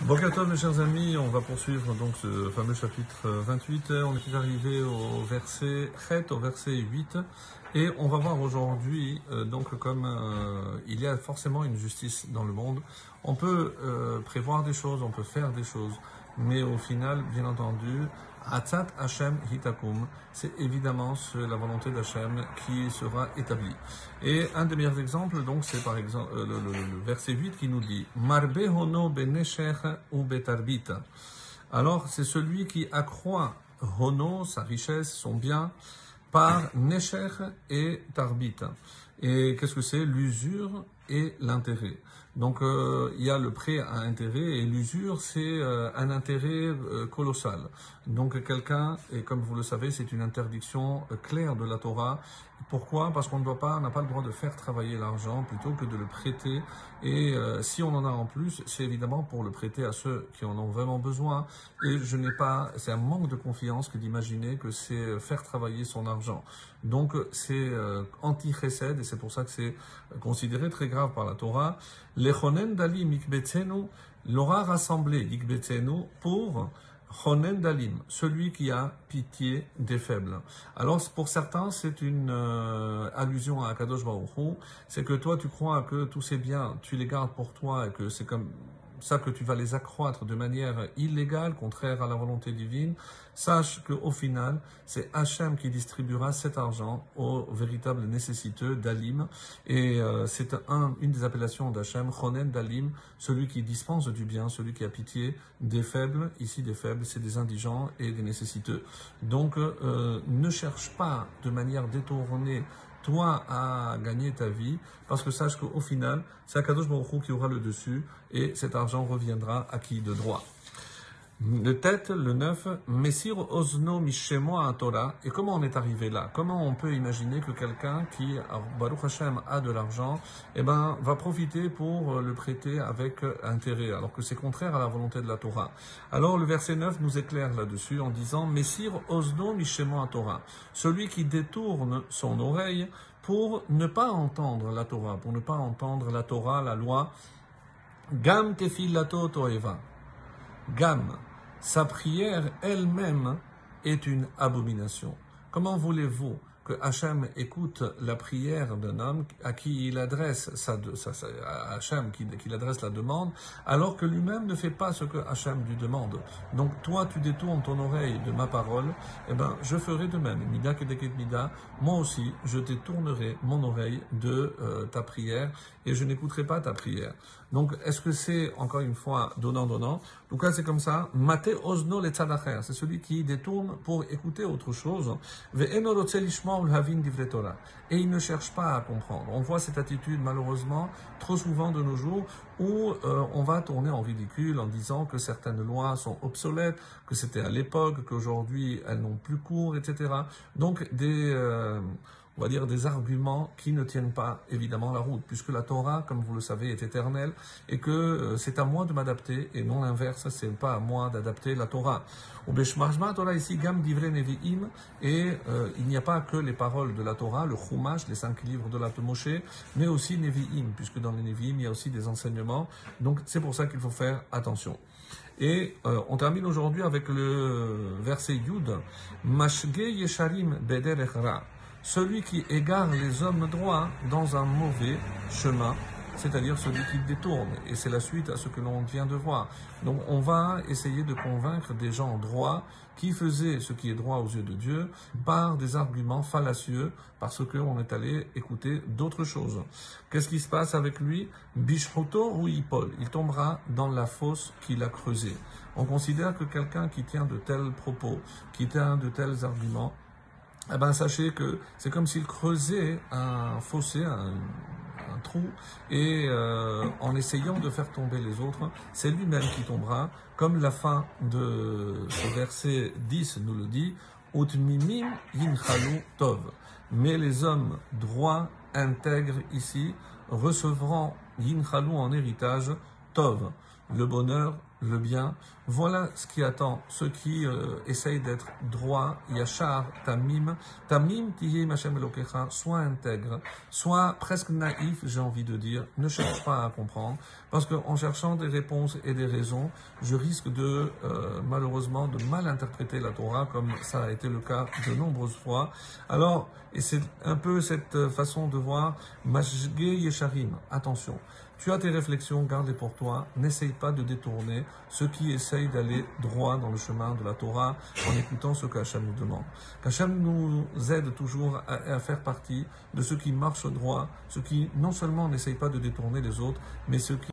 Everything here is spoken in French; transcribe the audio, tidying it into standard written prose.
Bonjour à tous mes chers amis, on va poursuivre donc ce fameux chapitre 28. On est arrivé au verset 7, au verset 8, et on va voir aujourd'hui donc comme il y a forcément une justice dans le monde, on peut prévoir des choses, on peut faire des choses, mais au final, bien entendu, Atzat Hashem Hitakum, c'est évidemment la volonté d'Hachem qui sera établie. Et un des meilleurs exemples, donc, c'est par exemple le verset 8 qui nous dit Marbe hono benesher ou betarbita. Alors, c'est celui qui accroît hono, sa richesse, son bien, par nesher et tarbita. Et qu'est-ce que c'est? L'usure et l'intérêt. Donc il y a le prêt à intérêt et l'usure c'est un intérêt colossal. Donc quelqu'un, et comme vous le savez, c'est une interdiction claire de la Torah. Pourquoi? Parce qu'on n'a pas le droit de faire travailler l'argent plutôt que de le prêter. Et si on en a en plus, c'est évidemment pour le prêter à ceux qui en ont vraiment besoin. Et c'est un manque de confiance que d'imaginer que c'est faire travailler son argent. Donc c'est anti-chesed et c'est pour ça que c'est considéré très grave par la Torah. Lechonen dalim ikbetzenu l'aura rassemblé ikbetzenu pour Chonen Dalim, celui qui a pitié des faibles. Alors pour certains, c'est une allusion à Kadosh Baruch Hu, c'est que toi tu crois que tous ces biens, tu les gardes pour toi et que c'est comme ça que tu vas les accroître de manière illégale, contraire à la volonté divine. Sache qu'au final, c'est Hachem qui distribuera cet argent aux véritables nécessiteux d'Alim. Et c'est une des appellations d'Hachem, Chonen d'Alim, celui qui dispense du bien, celui qui a pitié des faibles. Ici, des faibles, c'est des indigents et des nécessiteux. Donc, ne cherche pas de manière détournée toi à gagner ta vie, parce que sache qu'au final, c'est Akadosh Baruch Hu qui aura le dessus, et cet argent reviendra à qui de droit. Le tête, le 9, Messir Ozno Mishemo à Torah. Et comment on est arrivé là? Comment on peut imaginer que quelqu'un qui, Baruch Hashem, a de l'argent, va profiter pour le prêter avec intérêt, alors que c'est contraire à la volonté de la Torah? Alors le verset 9 nous éclaire là-dessus en disant Messir Ozno Mishemo à Torah. Celui qui détourne son oreille pour ne pas entendre la Torah, la loi, Gam Tefilato Toeva. Gam, sa prière elle-même est une abomination. Comment voulez-vous que Hachem écoute la prière d'un homme à qui il adresse Hachem qu'il adresse la demande, alors que lui-même ne fait pas ce que Hachem lui demande? Donc toi, tu détournes ton oreille de ma parole, je ferai de même. Mida kedeket mida, moi aussi, je détournerai mon oreille de ta prière et je n'écouterai pas ta prière. Donc, est-ce que c'est, encore une fois, donnant? En tout cas, c'est comme ça. Mate ozno le tzadacher. C'est celui qui détourne pour écouter autre chose. Ve'eno rotze lishma ulhavin divrei Torah. Et il ne cherche pas à comprendre. On voit cette attitude, malheureusement, trop souvent de nos jours, où on va tourner en ridicule en disant que certaines lois sont obsolètes, que c'était à l'époque, qu'aujourd'hui, elles n'ont plus cours, etc. Donc, on va dire des arguments qui ne tiennent pas évidemment la route, puisque la Torah, comme vous le savez, est éternelle et que c'est à moi de m'adapter et non l'inverse, c'est pas à moi d'adapter la Torah. Au Beshmashma, Torah ici, Gam Divrei Nevi'im, et il n'y a pas que les paroles de la Torah, le Chumash, les 5 livres de la Moshe, mais aussi Nevi'im, puisque dans les Nevi'im, il y a aussi des enseignements. Donc c'est pour ça qu'il faut faire attention. Et on termine aujourd'hui avec le verset Yud, Mashge Yesharim Bederech Ra. Celui qui égare les hommes droits dans un mauvais chemin, c'est-à-dire celui qui détourne. Et c'est la suite à ce que l'on vient de voir. Donc on va essayer de convaincre des gens droits qui faisaient ce qui est droit aux yeux de Dieu par des arguments fallacieux parce qu'on est allé écouter d'autres choses. Qu'est-ce qui se passe avec lui? Bishruto ou Ipol. Il tombera dans la fosse qu'il a creusée. On considère que quelqu'un qui tient de tels propos, qui tient de tels arguments, sachez que c'est comme s'il creusait un fossé, un trou, et en essayant de faire tomber les autres, c'est lui-même qui tombera, comme la fin de ce verset 10 nous le dit, Utmimim yinchalu tov. Mais les hommes droits, intègres ici, recevront yinchalu en héritage tov. le bonheur, le bien. Voilà ce qui attend ceux qui essayent d'être droits, yachar, tamim. Tamim tihim Hashem Elokecha, sois intègre, sois presque naïf, j'ai envie de dire. Ne cherche pas à comprendre, parce qu'en cherchant des réponses et des raisons, je risque de, malheureusement, de mal interpréter la Torah, comme ça a été le cas de nombreuses fois. Alors, et c'est un peu cette façon de voir, Mashge Yesharim, attention. Tu as tes réflexions, garde-les pour toi. N'essaye pas de détourner ceux qui essayent d'aller droit dans le chemin de la Torah en écoutant ce qu'Hachem nous demande. Qu'Hachem nous aide toujours à faire partie de ceux qui marchent droit, ceux qui non seulement n'essayent pas de détourner les autres, mais ceux qui